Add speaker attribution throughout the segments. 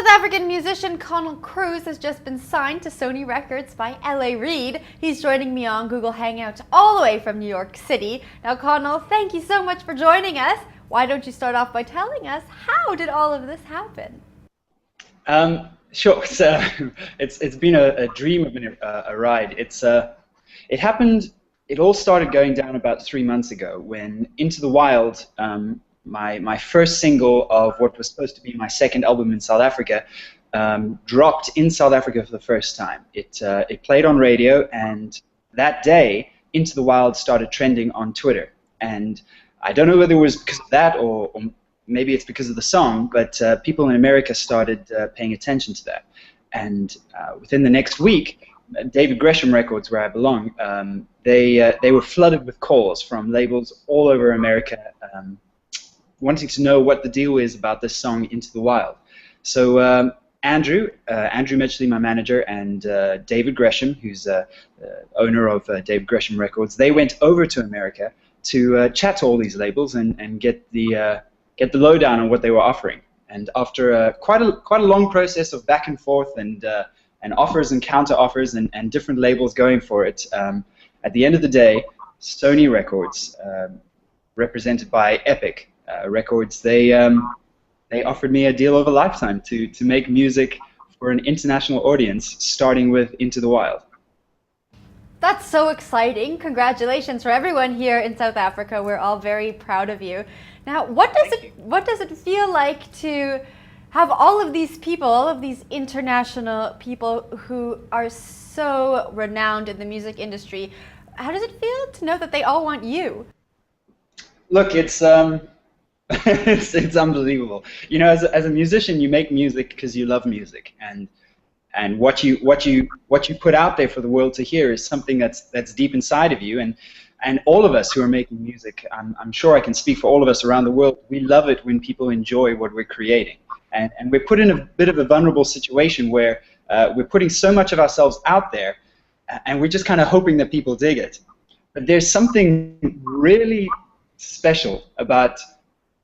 Speaker 1: South African musician Connell Cruise has just been signed to Sony Records by Reid. He's joining me on Google Hangouts all the way from New York City. Now, Connell, thank you so much for joining us. Why don't you start off by telling us how did all of this happen?
Speaker 2: Sure. So it's been a dream of a ride. It happened. It all started going down about 3 months ago when Into the Wild, my first single of what was supposed to be my second album in South Africa, dropped in South Africa for the first time. It played on radio, and that day, Into the Wild started trending on Twitter. And I don't know whether it was because of that or maybe it's because of the song, but people in America started paying attention to that. And within the next week, David Gresham Records, where I belong, they were flooded with calls from labels all over America wanting to know what the deal is about this song, Into the Wild. So Andrew Mitchley, my manager, and David Gresham, who's owner of David Gresham Records, they went over to America to chat to all these labels and get the lowdown on what they were offering. And after quite a long process of back and forth and offers and counter offers and different labels going for it, at the end of the day, Sony Records, represented by Epic Records, they offered me a deal of a lifetime to make music for an international audience, starting with Into the Wild.
Speaker 1: That's so exciting. Congratulations for everyone here in South Africa. We're all very proud of you. Now, what does it feel like to have all of these people, all of these international people who are so renowned in the music industry? How does it feel to know that they all want you?
Speaker 2: Look, it's it's unbelievable. You know, as a musician, you make music because you love music, and what you put out there for the world to hear is something that's deep inside of you. And all of us who are making music, I'm sure I can speak for all of us around the world, we love it when people enjoy what we're creating. And we're put in a bit of a vulnerable situation where we're putting so much of ourselves out there, and we're just kind of hoping that people dig it. But there's something really special about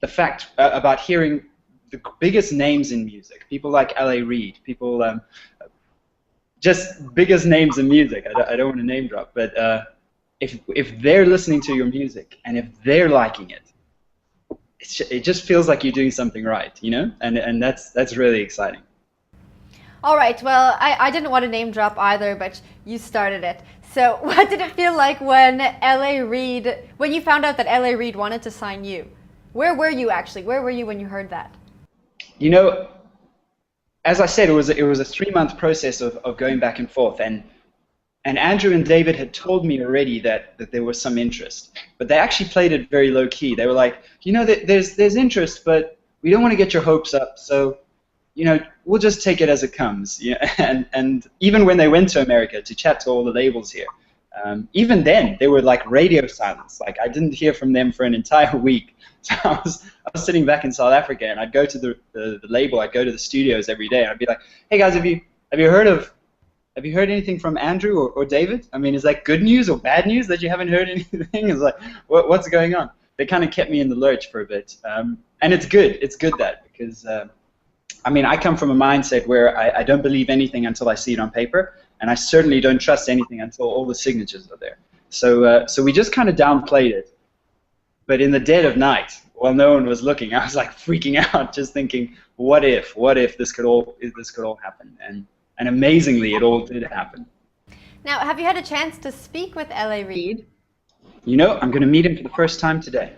Speaker 2: the fact about hearing the biggest names in music, people like Reid, people just biggest names in music. I don't want to name drop, but if they're listening to your music and if they're liking it, it just feels like you're doing something right, you know, and that's really exciting.
Speaker 1: All right, well, I didn't want to name drop either, but you started it. So what did it feel like when you found out that Reid wanted to sign you? Where were you actually? Where were you when you heard that?
Speaker 2: You know, as I said, it was a 3-month process of going back and forth, and Andrew and David had told me already that there was some interest, but they actually played it very low key. They were like, you know, there's interest, but we don't want to get your hopes up, so you know, we'll just take it as it comes. Yeah, and even when they went to America to chat to all the labels here, even then they were like radio silence. Like I didn't hear from them for an entire week. So I was sitting back in South Africa, and I'd go to the label, I'd go to the studios every day, and I'd be like, hey guys, have you heard anything from Andrew or David? I mean, is that good news or bad news that you haven't heard anything? It's like, what's going on? They kind of kept me in the lurch for a bit, and it's good. It's good that because I mean, I come from a mindset where I don't believe anything until I see it on paper, and I certainly don't trust anything until all the signatures are there. So we just kind of downplayed it. But in the dead of night, while no one was looking, I was like freaking out, just thinking, what if this could all happen? And amazingly, it all did happen.
Speaker 1: Now, have you had a chance to speak with Reid?
Speaker 2: You know, I'm going to meet him for the first time today.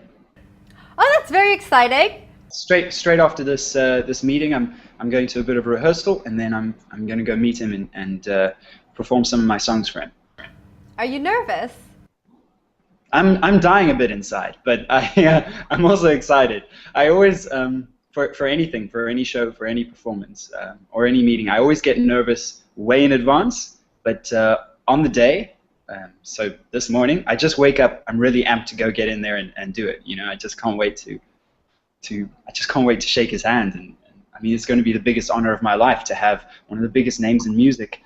Speaker 1: Oh, that's very exciting.
Speaker 2: Straight after this meeting, I'm going to a bit of a rehearsal, and then I'm going to go meet him and perform some of my songs for him.
Speaker 1: Are you nervous?
Speaker 2: I'm dying a bit inside, but I'm also excited. I always for anything, for any show, for any performance or any meeting, I always get nervous way in advance. But on the day, so this morning, I just wake up. I'm really amped to go get in there and do it. You know, I just can't wait to shake his hand. And I mean, it's going to be the biggest honor of my life to have one of the biggest names in music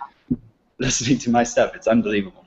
Speaker 2: listening to my stuff. It's unbelievable.